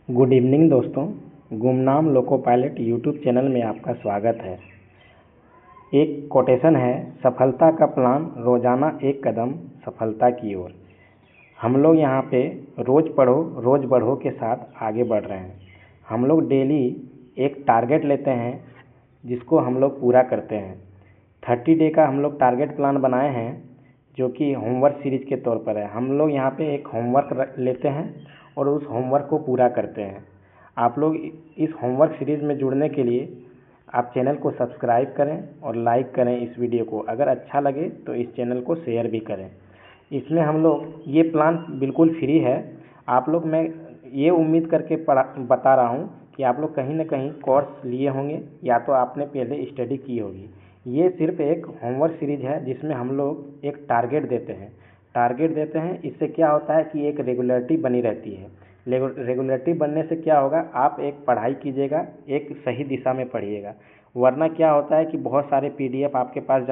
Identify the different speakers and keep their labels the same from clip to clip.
Speaker 1: Good evening दोस्तों। गुमनाम loco pilot YouTube channel में आपका स्वागत है। एक कोटेशन है, सफलता का प्लान रोजाना एक कदम सफलता की ओर। हम लोग यहाँ पे रोज पढ़ो रोज बढ़ो के साथ आगे बढ़ रहे हैं। हम लोग डेली एक टारगेट लेते हैं जिसको हम लोग पूरा करते हैं। 30 डे का हम लोग टारगेट प्लान बनाए हैं जो कि होमवर्क सीरीज के तौर पर है। हम लोग यहाँ पे एक होमवर्क लेते हैं और उस होमवर्क को पूरा करते हैं। आप लोग इस होमवर्क सीरीज में जुड़ने के लिए आप चैनल को सब्सक्राइब करें और लाइक करें इस वीडियो को। अगर अच्छा लगे तो इस चैनल को शेयर भी करें। इसमें हम लोग ये प्लान बिल्कुल फ्री है। आप लोग, मैं ये उम्मीद करके बता रहा हूँ कि आप लोग कहीं ना कहीं कोर्स लिए होंगे या तो आपने पहले स्टडी की होगी। ये सिर्फ एक होमवर्क सीरीज है जिसमें हम लोग एक टारगेट देते हैं। इससे क्या होता है कि एक रेगुलरिटी बनी रहती है। रेगुलरिटी बनने से क्या होगा, आप एक पढ़ाई कीजिएगा, एक सही दिशा में पढ़िएगा। वरना क्या होता है कि बहुत सारे PDF आपके पास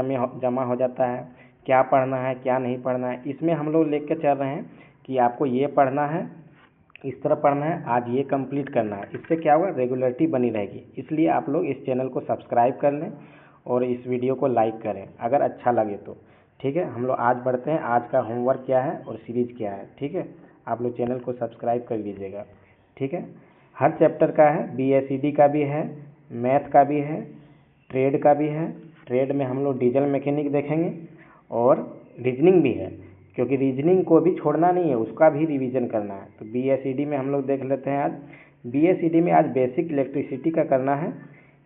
Speaker 1: जमा हो जाता है। क्या पढ़ना है क्या नहीं पढ़ना है, इसमें हम लोग लेके चल रहे हैं कि आपको ये पढ़ना है, इस तरह पढ़ना है, आज ये कंप्लीट करना है। इससे क्या होगा, रेगुलरिटी बनी रहेगी। इसलिए आप लोग इस चैनल को सब्सक्राइब कर लें और इस वीडियो को लाइक करें अगर अच्छा लगे तो। ठीक है, हम लोग आज बढ़ते हैं। आज का होमवर्क क्या है और सीरीज क्या है। ठीक है, आप लोग चैनल को सब्सक्राइब कर लीजिएगा। ठीक है, हर चैप्टर का है, BSED का भी है, मैथ का भी है, ट्रेड का भी है। ट्रेड में हम लोग डीजल मैकेनिक देखेंगे और रीजनिंग भी है, क्योंकि रीजनिंग को भी छोड़ना नहीं है, उसका भी रिवीजन करना है। तो BSED में हम लोग देख लेते हैं आज। BSED में आज बेसिक इलेक्ट्रिसिटी का करना है,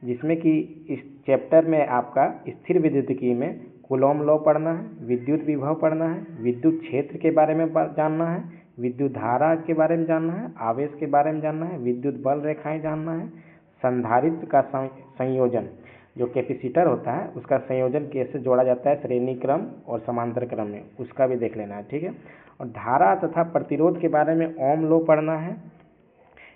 Speaker 1: जिसमें कि इस चैप्टर में आपका स्थिर विद्युतिकी में कूलॉम लॉ पढ़ना है, विद्युत विभव पढ़ना है, विद्युत क्षेत्र के बारे में जानना है, विद्युत धारा के बारे में जानना है, आवेश के बारे में जानना है, विद्युत बल रेखाएं जानना है, संधारित्र का संयोजन, जो कैपेसिटर होता है उसका संयोजन कैसे जोड़ा जाता है श्रेणी क्रम और समांतर क्रम में, उसका भी देख लेना है। ठीक है, और धारा तथा प्रतिरोध के बारे में ओम लॉ पढ़ना है,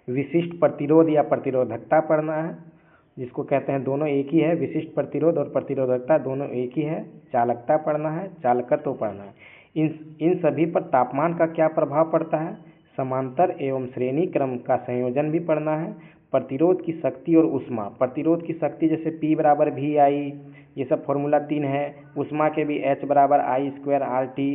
Speaker 1: विशिष्ट प्रतिरोध या प्रतिरोधकता पढ़ना है, जिसको कहते हैं दोनों एक ही है, विशिष्ट प्रतिरोध और प्रतिरोधकता दोनों एक ही है। चालकता पढ़ना है, चालकत्व पढ़ना है। इन सभी पर तापमान का क्या प्रभाव पड़ता है, समांतर एवं श्रेणी क्रम का संयोजन भी पढ़ना है। प्रतिरोध की शक्ति और ऊष्मा, प्रतिरोध की शक्ति जैसे P बराबर VI, ये सब फॉर्मूला 3 है। ऊष्मा के भी H बराबर I² RT,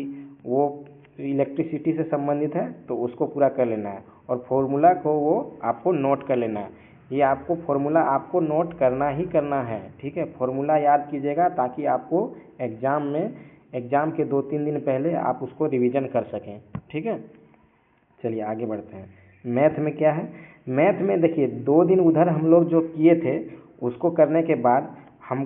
Speaker 1: वो इलेक्ट्रिसिटी से संबंधित है, तो उसको पूरा कर लेना है। और फॉर्मूला को वो आपको नोट कर लेना है। ये आपको फॉर्मूला आपको नोट करना ही करना है। ठीक है, फॉर्मूला याद कीजिएगा ताकि आपको एग्ज़ाम के 2-3 दिन पहले आप उसको रिवीजन कर सकें। ठीक है, चलिए आगे बढ़ते हैं। मैथ में क्या है, मैथ में देखिए 2 दिन उधर हम लोग जो किए थे उसको करने के बाद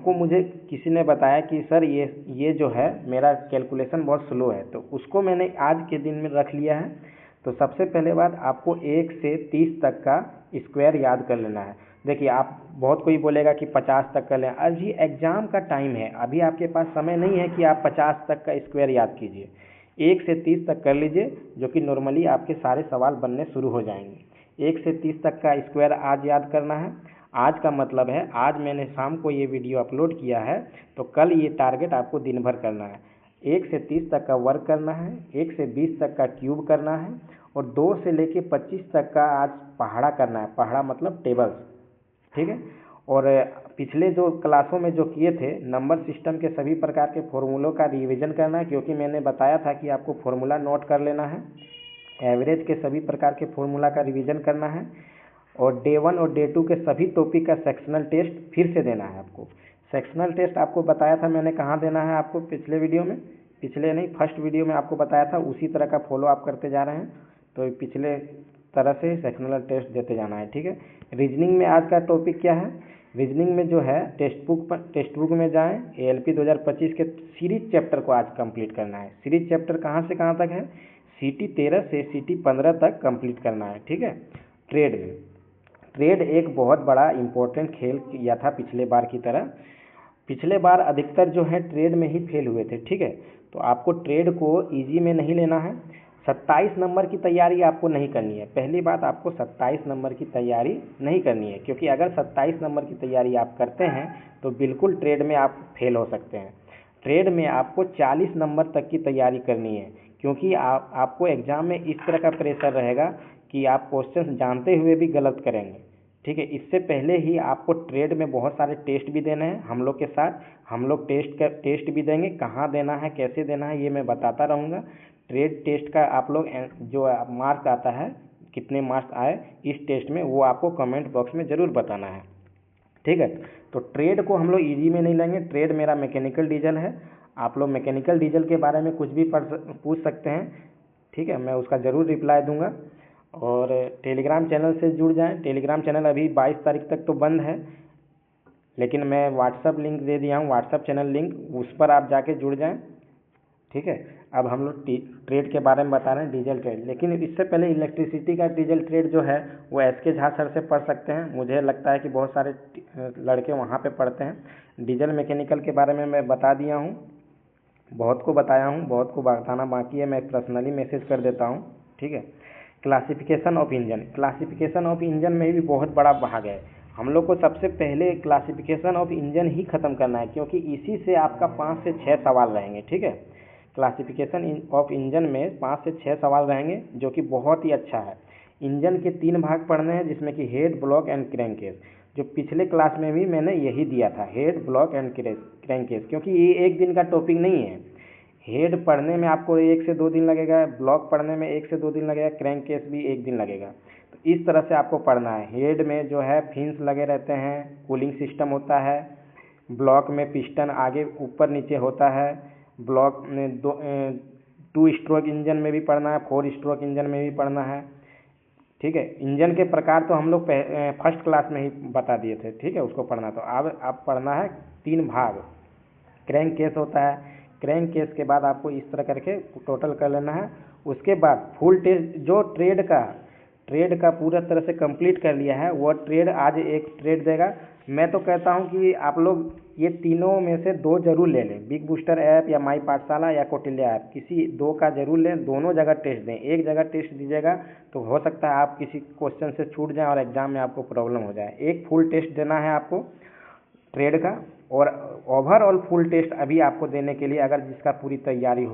Speaker 1: मुझे किसी ने बताया कि सर ये जो है मेरा कैलकुलेशन बहुत स्लो है, तो उसको मैंने आज के दिन में रख लिया है। तो सबसे पहले बात, आपको 1 से 30 तक का स्क्वायर याद कर लेना है। देखिए, आप बहुत कोई बोलेगा कि 50 तक कर लें, अभी एग्ज़ाम का टाइम है, अभी आपके पास समय नहीं है कि आप 50 तक का स्क्वायर याद कीजिए। 1 से 30 तक कर लीजिए, जो कि नॉर्मली आपके सारे सवाल बनने शुरू हो जाएंगे। 1 से 30 तक का स्क्वायर आज याद करना है। आज का मतलब है आज मैंने शाम को ये वीडियो अपलोड किया है, तो कल ये टारगेट आपको दिन भर करना है। 1 से 30 तक का वर्क करना है, 1 से 20 तक का क्यूब करना है, और 2 से लेके 25 तक का आज पहाड़ा करना है। पहाड़ा मतलब टेबल्स। ठीक है, और पिछले जो क्लासों में जो किए थे नंबर सिस्टम के सभी प्रकार के फॉर्मूलों का रिवीजन करना है, क्योंकि मैंने बताया था कि आपको फॉर्मूला नोट कर लेना है। एवरेज के सभी प्रकार के फॉर्मूला का रिवीजन करना है, और डे 1 और डे 2 के सभी टॉपिक का सेक्शनल टेस्ट फिर से देना है आपको। सेक्शनल टेस्ट आपको बताया था मैंने कहाँ देना है आपको, पिछले वीडियो में, पिछले नहीं फर्स्ट वीडियो में आपको बताया था, उसी तरह का फॉलो आप करते जा रहे हैं। तो पिछले तरह से सेक्शनल टेस्ट देते जाना है। ठीक है, रीजनिंग में आज का टॉपिक क्या है, रीजनिंग में जो है टेक्स्ट बुक में जाएं, ALP 2025 के सीरीज चैप्टर को आज कंप्लीट करना है। सीरीज चैप्टर कहाँ से कहाँ तक है, CT 13 से CT 15 तक कंप्लीट करना है। ठीक है, ट्रेड में, ट्रेड एक बहुत बड़ा इम्पोर्टेंट खेल किया था पिछले बार की तरह। पिछले बार अधिकतर जो है ट्रेड में ही फेल हुए थे। ठीक है, तो आपको ट्रेड को इजी में नहीं लेना है। 27 नंबर की तैयारी आपको नहीं करनी है। पहली बात, आपको 27 नंबर की तैयारी नहीं करनी है, क्योंकि अगर 27 नंबर की तैयारी आप करते हैं तो बिल्कुल ट्रेड में आप फेल हो सकते हैं। ट्रेड में आपको 40 नंबर तक की तैयारी करनी है, क्योंकि आपको एग्ज़ाम में इस तरह का प्रेशर रहेगा कि आप क्वेश्चन जानते हुए भी गलत करेंगे। ठीक है, इससे पहले ही आपको ट्रेड में बहुत सारे टेस्ट भी देने हैं हम लोग के साथ। हम लोग टेस्ट भी देंगे, कहाँ देना है कैसे देना है ये मैं बताता रहूँगा। ट्रेड टेस्ट का आप लोग जो मार्क आता है, कितने मार्क्स आए इस टेस्ट में, वो आपको कमेंट बॉक्स में ज़रूर बताना है। ठीक है, तो ट्रेड को हम लोग ईजी में नहीं लेंगे। ट्रेड मेरा मैकेनिकल डीजल है, आप लोग मैकेनिकल डीजल के बारे में कुछ भी पूछ सकते हैं। ठीक है, मैं उसका ज़रूर रिप्लाई दूंगा। और टेलीग्राम चैनल से जुड़ जाएं। टेलीग्राम चैनल अभी 22 तारीख तक तो बंद है, लेकिन मैं व्हाट्सअप लिंक दे दिया हूँ, व्हाट्सअप चैनल लिंक, उस पर आप जाके जुड़ जाएं। ठीक है, अब हम लोग ट्रेड के बारे में बता रहे हैं, डीजल ट्रेड। लेकिन इससे पहले इलेक्ट्रिसिटी का डीजल ट्रेड जो है वो एसके झा सर से पढ़ सकते हैं। मुझे लगता है कि बहुत सारे लड़के वहाँ पे पढ़ते हैं। डीजल मैकेनिकल के बारे में मैं बता दिया हूँ, बहुत को बताया हूँ, बहुत को बताना बाकी है, मैं पर्सनली मैसेज कर देता हूँ। ठीक है, classification of engine. Classification of engine में भी बहुत बड़ा भाग है। हम लोग को सबसे पहले क्लासिफिकेशन ऑफ इंजन ही ख़त्म करना है, क्योंकि इसी से आपका 5 से 6 सवाल रहेंगे। ठीक है, क्लासिफिकेशन ऑफ इंजन में 5 से 6 सवाल रहेंगे, जो कि बहुत ही अच्छा है। इंजन के 3 भाग पढ़ने हैं, जिसमें कि हेड, ब्लॉक एंड क्रैंककेस। जो पिछले क्लास में भी मैंने यही दिया था, हेड, ब्लॉक एंड क्रैंककेस, क्योंकि ये एक दिन का टॉपिक नहीं है। हेड पढ़ने में आपको 1 से 2 दिन लगेगा, ब्लॉक पढ़ने में 1 से 2 दिन लगेगा, क्रैंककेस भी 1 दिन लगेगा। तो इस तरह से आपको पढ़ना है। हेड में जो है फिन्स लगे रहते हैं, कूलिंग सिस्टम होता है। ब्लॉक में पिस्टन आगे ऊपर नीचे होता है। ब्लॉक में 2 स्ट्रोक इंजन में भी पढ़ना है, 4 स्ट्रोक इंजन में भी पढ़ना है। ठीक है, इंजन के प्रकार तो हम लोग फर्स्ट क्लास में ही बता दिए थे। ठीक है, उसको पढ़ना, तो अब पढ़ना है 3 भाग। क्रैंक केस होता है, क्रैंक केस के बाद आपको इस तरह करके टोटल कर लेना है। उसके बाद फुल टेस्ट जो ट्रेड का पूरा तरह से कंप्लीट कर लिया है, वो ट्रेड आज एक ट्रेड देगा। मैं तो कहता हूं कि आप लोग ये तीनों में से 2 जरूर ले लें, बिग बूस्टर ऐप या माई पाठशाला या कौटिल्य ऐप, किसी 2 का जरूर लें। दोनों जगह टेस्ट दें, एक जगह टेस्ट दीजिएगा तो हो सकता है आप किसी क्वेश्चन से छूट जाएं और एग्जाम में आपको प्रॉब्लम हो जाए। एक फुल टेस्ट देना है आपको ट्रेड का, और ओवरऑल फुल टेस्ट अभी आपको देने के लिए, अगर जिसकी पूरी तैयारी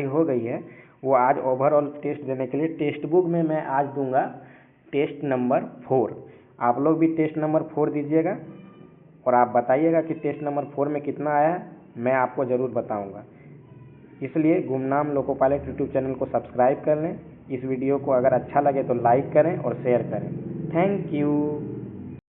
Speaker 1: हो गई है वो आज ओवरऑल टेस्ट देने के लिए, टेक्स्ट बुक में मैं आज दूंगा टेस्ट नंबर 4। आप लोग भी टेस्ट नंबर 4 दीजिएगा और आप बताइएगा कि टेस्ट नंबर 4 में कितना आया है, मैं आपको ज़रूर बताऊंगा। इसलिए गुमनाम लोको पायलट यूट्यूब चैनल को सब्सक्राइब कर लें। इस वीडियो को अगर अच्छा लगे तो लाइक करें और शेयर करें। Thank you.